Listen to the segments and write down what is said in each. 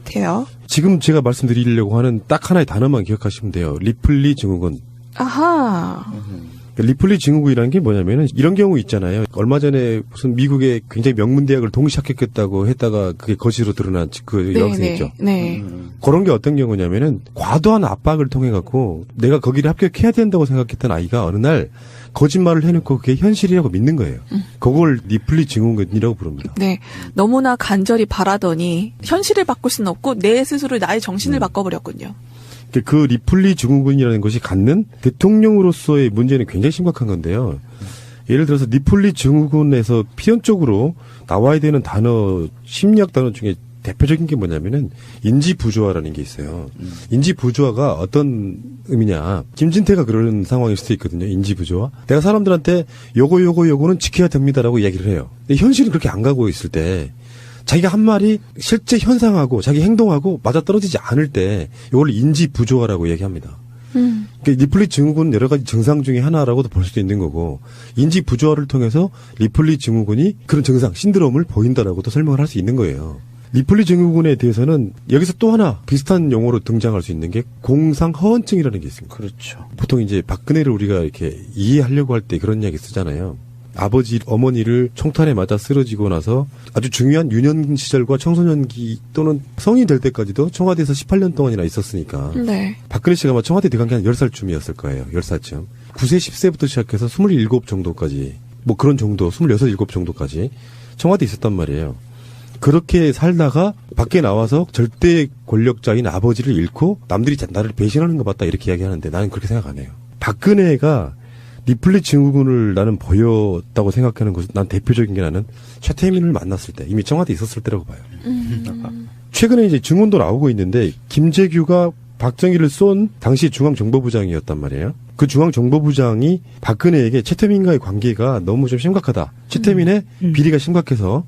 돼요. 지금 제가 말씀드리려고 하는 딱 하나의 단어만 기억하시면 돼요. 리플리 증후군. 아하. 리플리 증후군이라는 게 뭐냐면은 이런 경우 있잖아요. 얼마 전에 무슨 미국의 굉장히 명문 대학을 동시 합격했다고 했다가 그게 거짓으로 드러난 그 여학생 있죠. 네. 그런 게 어떤 경우냐면은 과도한 압박을 통해 갖고 내가 거기를 합격해야 된다고 생각했던 아이가 어느 날 거짓말을 해놓고 그게 현실이라고 믿는 거예요. 그걸 리플리 증후군이라고 부릅니다. 네. 너무나 간절히 바라더니 현실을 바꿀 수는 없고 내 스스로 나의 정신을 바꿔버렸군요. 그 리플리 증후군이라는 것이 갖는 대통령으로서의 문제는 굉장히 심각한 건데요. 예를 들어서 리플리 증후군에서 필연적으로 나와야 되는 단어, 심리학 단어 중에 대표적인 게 뭐냐면은 인지부조화라는 게 있어요. 인지부조화가 어떤 의미냐. 김진태가 그런 상황일 수도 있거든요. 인지부조화. 내가 사람들한테 요거는 지켜야 됩니다라고 이야기를 해요. 근데 현실은 그렇게 안 가고 있을 때 자기가 한 말이 실제 현상하고 자기 행동하고 맞아떨어지지 않을 때 이걸 인지부조화라고 얘기합니다. 그러니까 리플리 증후군은 여러 가지 증상 중에 하나라고도 볼 수도 있는 거고 인지부조화를 통해서 리플리 증후군이 그런 증상, 신드롬을 보인다라고도 설명을 할 수 있는 거예요. 리플리 증후군에 대해서는 여기서 또 하나 비슷한 용어로 등장할 수 있는 게 공상허언증이라는 게 있습니다. 그렇죠. 보통 이제 박근혜를 우리가 이렇게 이해하려고 할 때 그런 이야기 쓰잖아요. 아버지, 어머니를 총탄에 맞아 쓰러지고 나서 아주 중요한 유년 시절과 청소년기 또는 성인 될 때까지도 청와대에서 18년 동안이나 있었으니까. 네. 박근혜 씨가 아마 청와대 들어간 게 한 10살쯤이었을 거예요. 10살쯤. 9세, 10세부터 시작해서 27 정도까지, 뭐 그런 정도, 26, 7 정도까지 청와대에 있었단 말이에요. 그렇게 살다가 밖에 나와서 절대 권력자인 아버지를 잃고 남들이 나를 배신하는 것 같다 이렇게 이야기하는데 나는 그렇게 생각 안 해요. 박근혜가 리플리 증후군을 나는 보였다고 생각하는 것은 난 대표적인 게 나는 최태민을 만났을 때 이미 청와대에 있었을 때라고 봐요. 최근에 이제 증언도 나오고 있는데 김재규가 박정희를 쏜 당시 중앙정보부장이었단 말이에요. 그 중앙정보부장이 박근혜에게 최태민과의 관계가 너무 좀 심각하다. 최태민의 비리가 심각해서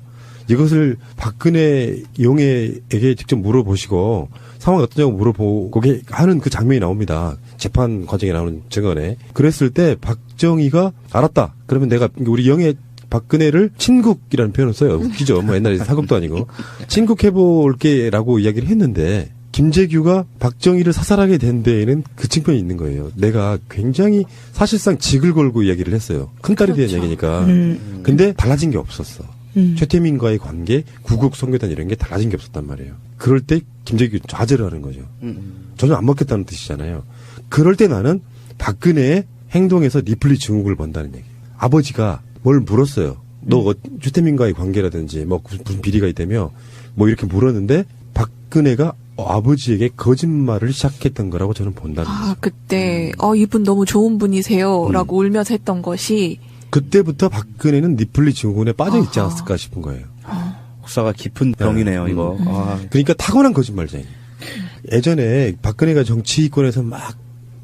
이것을 박근혜 용해에게 직접 물어보시고 상황이 어떠냐고 물어보고 하는 그 장면이 나옵니다. 재판 과정에 나오는 증언에. 그랬을 때 박정희가 알았다. 그러면 내가 우리 영해 박근혜를 친국이라는 표현을 써요. 웃기죠. 뭐 옛날에 사극도 아니고. 친국해볼게라고 이야기를 했는데 김재규가 박정희를 사살하게 된 데에는 그 측면이 있는 거예요. 내가 굉장히 사실상 직을 걸고 이야기를 했어요. 큰딸에 대한 이야기니까. 근데 달라진 게 없었어. 최태민과의 관계, 구국 선교단 이런 게 달라진 게 없었단 말이에요. 그럴 때 김재규 좌절을 하는 거죠. 전혀 안 먹겠다는 뜻이잖아요. 그럴 때 나는 박근혜의 행동에서 리플리 증후군을 본다는 얘기예요. 아버지가 뭘 물었어요. 너 최태민과의 관계라든지 뭐 무슨 비리가 있다며 뭐 이렇게 물었는데 박근혜가 아버지에게 거짓말을 시작했던 거라고 저는 본다는 거죠. 그때 이분 너무 좋은 분이세요 라고 울면서 했던 것이 그때부터 박근혜는 리플리 증후군에 빠져 있지 않았을까 싶은 거예요. 역사가 깊은 병이네요, 이거. 그러니까 타고난 거짓말쟁이. 예전에 박근혜가 정치권에서 막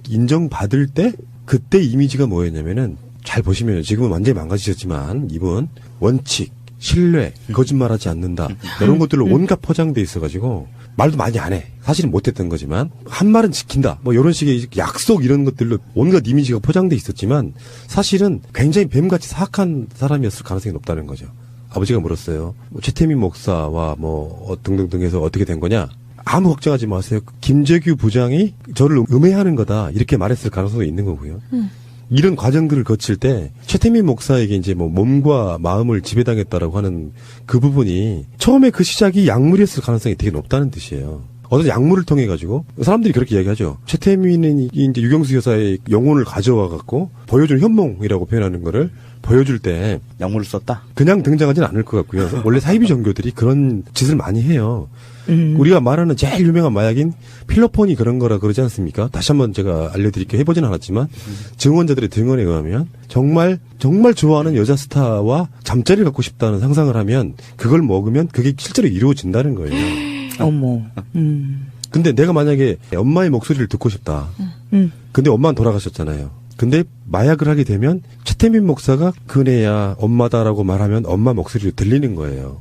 인정받을 때 그때 이미지가 뭐였냐면은 잘 보시면 지금은 완전히 망가지셨지만 이분 원칙, 신뢰, 거짓말하지 않는다 이런 것들로 온갖 포장돼 있어가지고 말도 많이 안 해. 사실은 못했던 거지만 한 말은 지킨다. 뭐 이런 식의 약속 이런 것들로 온갖 이미지가 포장돼 있었지만 사실은 굉장히 뱀같이 사악한 사람이었을 가능성이 높다는 거죠. 아버지가 물었어요. 뭐 최태민 목사와 뭐 등등등 해서 어떻게 된 거냐. 아무 걱정하지 마세요. 김재규 부장이 저를 음해하는 거다. 이렇게 말했을 가능성도 있는 거고요. 이런 과정들을 거칠 때 최태민 목사에게 이제 뭐 몸과 마음을 지배당했다라고 하는 그 부분이 처음에 그 시작이 약물이었을 가능성이 되게 높다는 뜻이에요. 어떤 약물을 통해 가지고 사람들이 그렇게 이야기하죠. 최태민이 이제 유경수 여사의 영혼을 가져와 갖고 보여준 현몽이라고 표현하는 거를 보여줄 때 약물을 썼다. 그냥 등장하지는 않을 것 같고요. 원래 사이비 종교들이 그런 짓을 많이 해요. 우리가 말하는 제일 유명한 마약인 필로폰이 그런 거라 그러지 않습니까? 다시 한번 제가 알려드릴게요. 해보진 않았지만 증언자들의 증언에 의하면 정말 좋아하는 여자 스타와 잠자리를 갖고 싶다는 상상을 하면 그걸 먹으면 그게 실제로 이루어진다는 거예요. 어머. 근데 내가 만약에 엄마의 목소리를 듣고 싶다. 근데 엄마는 돌아가셨잖아요. 근데 마약을 하게 되면 최태민 목사가 그네야 엄마다라고 말하면 엄마 목소리로 들리는 거예요.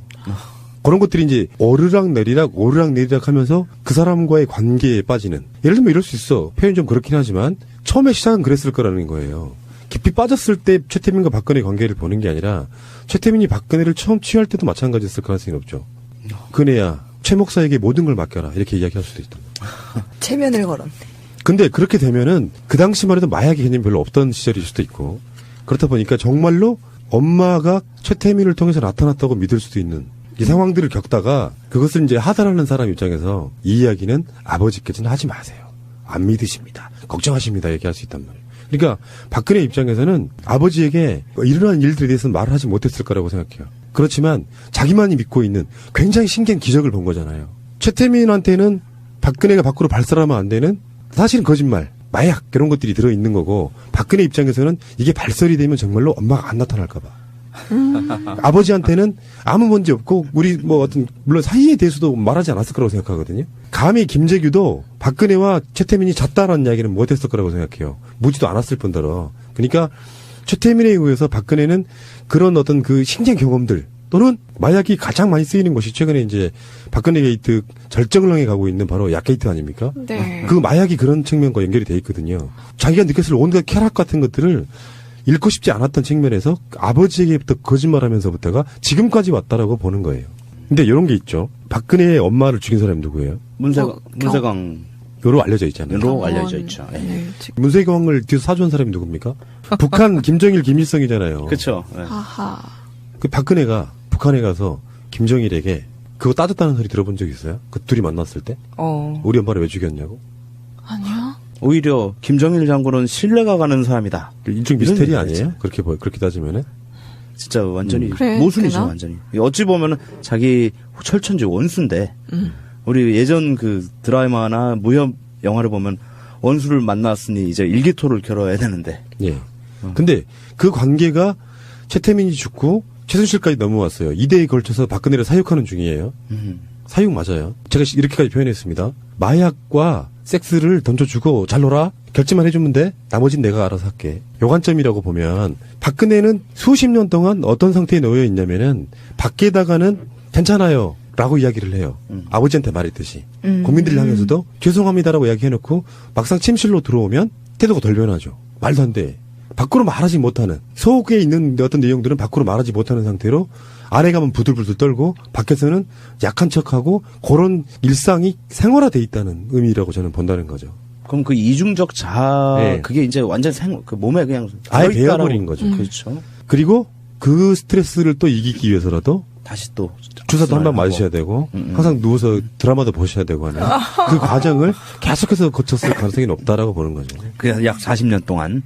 그런 것들이 이제 오르락내리락 하면서 그 사람과의 관계에 빠지는. 예를 들면 이럴 수 있어. 표현 좀 그렇긴 하지만 처음에 시작은 그랬을 거라는 거예요. 깊이 빠졌을 때 최태민과 박근혜 관계를 보는 게 아니라 최태민이 박근혜를 처음 취할 때도 마찬가지였을 가능성이 높죠. 그네야 최 목사에게 모든 걸 맡겨라 이렇게 이야기할 수도 있다. 체면을 걸었네. 근데 그렇게 되면은 그 당시만 해도 마약의 개념이 별로 없던 시절일 수도 있고 그렇다 보니까 정말로 엄마가 최태민을 통해서 나타났다고 믿을 수도 있는 이 상황들을 겪다가 그것을 이제 하달하는 사람 입장에서 이 이야기는 아버지께서는 하지 마세요. 안 믿으십니다. 걱정하십니다. 얘기할 수 있단 말이에요. 그러니까 박근혜 입장에서는 아버지에게 일어난 일들에 대해서는 말을 하지 못했을 거라고 생각해요. 그렇지만 자기만이 믿고 있는 굉장히 신기한 기적을 본 거잖아요. 최태민한테는 박근혜가 밖으로 발설하면 안 되는 사실은 거짓말, 마약 이런 것들이 들어있는 거고 박근혜 입장에서는 이게 발설이 되면 정말로 엄마가 안 나타날까 봐. 아버지한테는 아무 문제 없고 우리 뭐 어떤 물론 사이에 대해서도 말하지 않았을 거라고 생각하거든요. 감히 김재규도 박근혜와 최태민이 잤다라는 이야기는 못했을 거라고 생각해요. 묻지도 않았을 뿐더러. 그러니까 최태민에 의해서 박근혜는 그런 어떤 그 신기한 경험들 또는 마약이 가장 많이 쓰이는 것이 최근에 이제 박근혜 게이트 절정을 향해 가고 있는 바로 약 게이트 아닙니까? 네. 그 마약이 그런 측면과 연결이 돼 있거든요. 자기가 느꼈을 온갖 쾌락 같은 것들을 잃고 싶지 않았던 측면에서 아버지에게부터 거짓말하면서부터가 지금까지 왔다라고 보는 거예요. 근데 이런 게 있죠. 박근혜의 엄마를 죽인 사람이 누구예요? 문세광. 요로 알려져 있잖아요. 로 알려져 있죠. 예. 네. 문세광을 뒤에서 사주한 사람이 누굽니까? 북한 김정일 김일성이잖아요. 그렇죠. 예. 하하. 그 박근혜가 북한에 가서 김정일에게 그거 따졌다는 소리 들어본 적 있어요? 그 둘이 만났을 때? 우리 엄마를 왜 죽였냐고? 아니요. 오히려 김정일 장군은 신뢰가 가는 사람이다. 일종 미스테리 아니에요? 그렇게 따지면은? 진짜 완전히 그래, 모순이죠. 되나? 완전히. 어찌 보면은 자기 철천지 원수인데 우리 예전 그 드라마나 무협 영화를 보면 원수를 만났으니 이제 일기토를 겨뤄야 되는데. 예. 근데 그 관계가 최태민이 죽고 최순실까지 넘어왔어요. 2대에 걸쳐서 박근혜를 사육하는 중이에요. 사육 맞아요. 제가 이렇게까지 표현했습니다. 마약과 섹스를 던져주고 잘 놀아. 결제만 해주면 돼. 나머진 내가 알아서 할게. 요 관점이라고 보면 박근혜는 수십 년 동안 어떤 상태에 놓여 있냐면은 밖에다가는 괜찮아요 라고 이야기를 해요. 아버지한테 말했듯이. 국민들을 향해서도 죄송합니다라고 이야기해놓고 막상 침실로 들어오면 태도가 덜 변하죠. 말도 안 돼. 밖으로 말하지 못하는 속에 있는 어떤 내용들은 밖으로 말하지 못하는 상태로 안에 가면 부들부들 떨고 밖에서는 약한 척하고 그런 일상이 생활화돼 있다는 의미라고 저는 본다는 거죠. 그럼 그 이중적 자아 네. 그게 이제 완전 그 몸에 그냥 아예 들어있다라고. 배어버린 거죠. 그렇죠. 그리고 그 스트레스를 또 이기기 위해서라도 다시 또 주사도 한 방 하고. 맞으셔야 되고 항상 누워서 드라마도 보셔야 되고 하는 그 과정을 계속해서 거쳤을 가능성이 높다라고 보는 거죠. 그냥 약 40년 동안.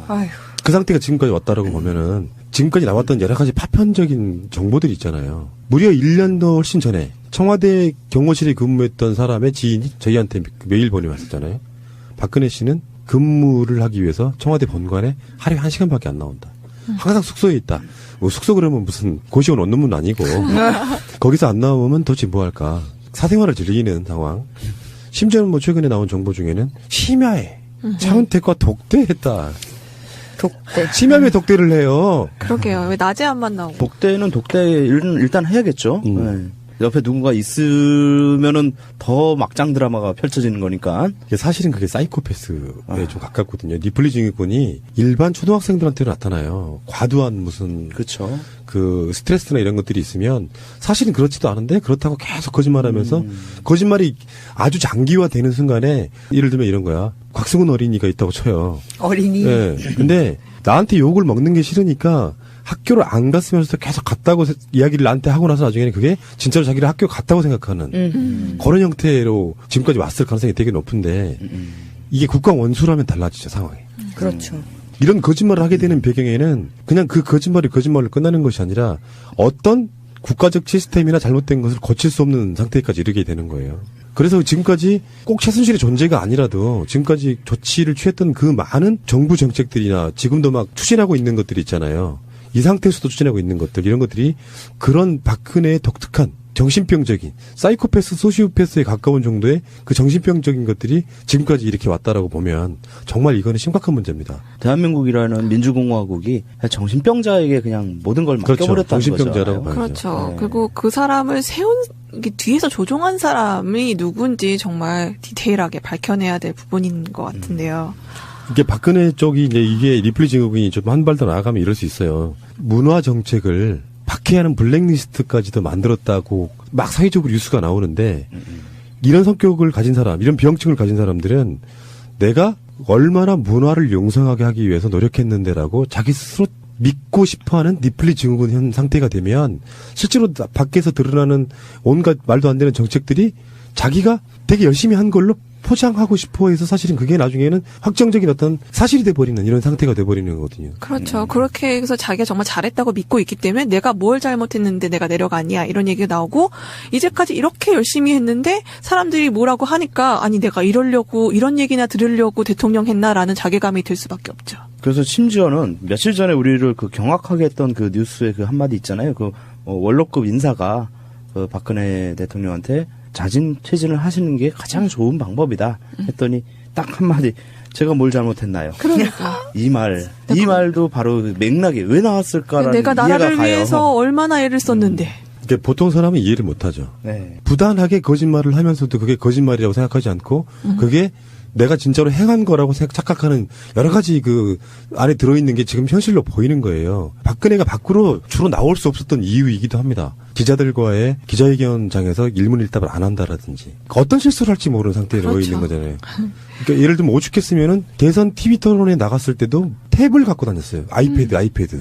아휴. 그 상태가 지금까지 왔다라고 보면은 지금까지 나왔던 여러 가지 파편적인 정보들이 있잖아요. 무려 1년도 훨씬 전에 청와대 경호실에 근무했던 사람의 지인이 저희한테 메일 보내왔었잖아요. 박근혜 씨는 근무를 하기 위해서 청와대 본관에 하루에 1시간밖에 안 나온다. 항상 숙소에 있다. 뭐 숙소 그러면 무슨 고시원 원룸은 아니고 거기서 안 나오면 도대체 뭐 할까. 사생활을 즐기는 상황. 심지어는 뭐 최근에 나온 정보 중에는 심야에 차은택과 독대했다. 독대. 심야에 독대를 해요. 그러게요. 왜 낮에 안 만나고. 독대는 독대 일단 해야겠죠. 네. 옆에 누군가 있으면은 더 막장 드라마가 펼쳐지는 거니까. 사실은 그게 사이코패스에 좀 가깝거든요. 니플리 증후군이 일반 초등학생들한테는 나타나요. 과도한 무슨 그렇죠. 그 스트레스나 이런 것들이 있으면 사실은 그렇지도 않은데 그렇다고 계속 거짓말하면서 거짓말이 아주 장기화되는 순간에 예를 들면 이런 거야. 곽승훈 어린이가 있다고 쳐요. 어린이. 예. 근데 나한테 욕을 먹는 게 싫으니까 학교를 안 갔으면서 계속 갔다고 이야기를 나한테 하고 나서 나중에는 그게 진짜로 자기를 학교 갔다고 생각하는 그런 형태로 지금까지 왔을 가능성이 되게 높은데 이게 국가 원수라면 달라지죠, 상황이. 그렇죠. 이런 거짓말을 하게 되는 배경에는 그냥 그 거짓말로 끝나는 것이 아니라 어떤 국가적 시스템이나 잘못된 것을 고칠 수 없는 상태까지 이르게 되는 거예요. 그래서 지금까지 꼭 최순실의 존재가 아니라도 지금까지 조치를 취했던 그 많은 정부 정책들이나 지금도 막 추진하고 있는 것들이 있잖아요. 이 상태에서도 추진하고 있는 것들, 이런 것들이 그런 박근혜의 독특한 정신병적인 사이코패스, 소시오패스에 가까운 정도의 그 정신병적인 것들이 지금까지 이렇게 왔다라고 보면 정말 이거는 심각한 문제입니다. 대한민국이라는 민주공화국이 정신병자에게 그냥 모든 걸 그렇죠. 맡겨버렸다는 정신병자라고 거죠. 봐야죠. 그렇죠. 네. 그리고 그 사람을 이게 뒤에서 조종한 사람이 누군지 정말 디테일하게 밝혀내야 될 부분인 것 같은데요. 이게 박근혜 쪽이 이제 이게 리플리 증후군이 좀 한 발 더 나아가면 이럴 수 있어요. 문화 정책을 박해하는 블랙리스트까지도 만들었다고 막 사회적으로 뉴스가 나오는데 이런 성격을 가진 사람, 이런 병증을 가진 사람들은 내가 얼마나 문화를 용성하게 하기 위해서 노력했는데라고 자기 스스로 믿고 싶어하는 니플리 증후군 현 상태가 되면 실제로 밖에서 드러나는 온갖 말도 안 되는 정책들이 자기가 되게 열심히 한 걸로 포장하고 싶어 해서 사실은 그게 나중에는 확정적인 어떤 사실이 돼버리는 이런 상태가 돼버리는 거거든요. 그렇죠. 그렇게 해서 자기가 정말 잘했다고 믿고 있기 때문에 내가 뭘 잘못했는데 내가 내려가냐 이런 얘기가 나오고 이제까지 이렇게 열심히 했는데 사람들이 뭐라고 하니까 아니 내가 이러려고 이런 얘기나 들으려고 대통령 했나라는 자괴감이 들 수밖에 없죠. 그래서 심지어는 며칠 전에 우리를 그 경악하게 했던 그 뉴스의 그 한마디 있잖아요. 그 원로급 인사가 그 박근혜 대통령한테 자진 퇴진을 하시는 게 가장 좋은 방법이다 했더니 딱 한마디 제가 뭘 잘못했나요? 그러니까 이 말도 바로 그 맥락이 왜 나왔을까라는 내가 나라를 이해가 가요. 위해서 얼마나 애를 썼는데 이게 보통 사람은 이해를 못하죠. 네. 부단하게 거짓말을 하면서도 그게 거짓말이라고 생각하지 않고 그게 내가 진짜로 행한 거라고 착각하는 여러 가지 그 안에 들어있는 게 지금 현실로 보이는 거예요. 박근혜가 밖으로 주로 나올 수 없었던 이유이기도 합니다. 기자들과의 기자회견장에서 일문일답을 안 한다라든지 어떤 실수를 할지 모르는 상태에 놓여 있는 거잖아요. 그러니까 예를 들면 오죽했으면은 대선 TV 토론에 나갔을 때도 탭을 갖고 다녔어요. 아이패드.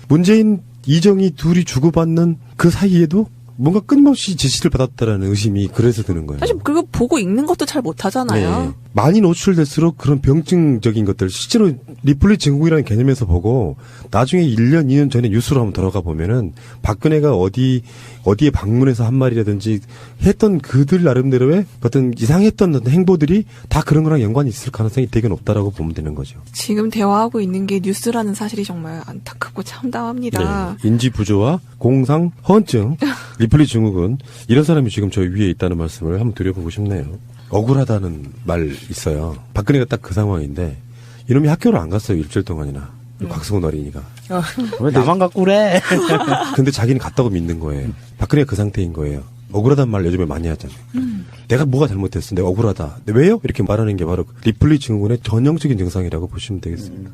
문재인, 이정희 둘이 주고받는 그 사이에도 뭔가 끊임없이 지시를 받았다라는 의심이 그래서 드는 거예요. 사실 그거 보고 읽는 것도 잘 못하잖아요. 네. 많이 노출될수록 그런 병증적인 것들 실제로 리플리 증후군이라는 개념에서 보고 나중에 1년, 2년 전에 뉴스로 한번 들어가 보면은 박근혜가 어디에 방문해서 한 말이라든지 했던 그들 나름대로의 어떤 이상했던 어떤 행보들이 다 그런 거랑 연관이 있을 가능성이 되게 높다라고 보면 되는 거죠. 지금 대화하고 있는 게 뉴스라는 사실이 정말 안타깝고 참담합니다. 네. 인지 부조화, 공상, 허언증, 리플리 증후군 이런 사람이 지금 저 위에 있다는 말씀을 한번 드려보고 싶네요. 억울하다는 말 있어요. 박근혜가 딱 그 상황인데 이놈이 학교를 안 갔어요. 일주일 동안이나. 곽승훈 어린이가. 왜 나만 갖고 그래? 근데 자기는 갔다고 믿는 거예요. 박근혜가 그 상태인 거예요. 억울하다는 말 요즘에 많이 하잖아요. 내가 뭐가 잘못했어. 내가 억울하다. 근데 왜요? 이렇게 말하는 게 바로 리플리 증후군의 전형적인 증상이라고 보시면 되겠습니다.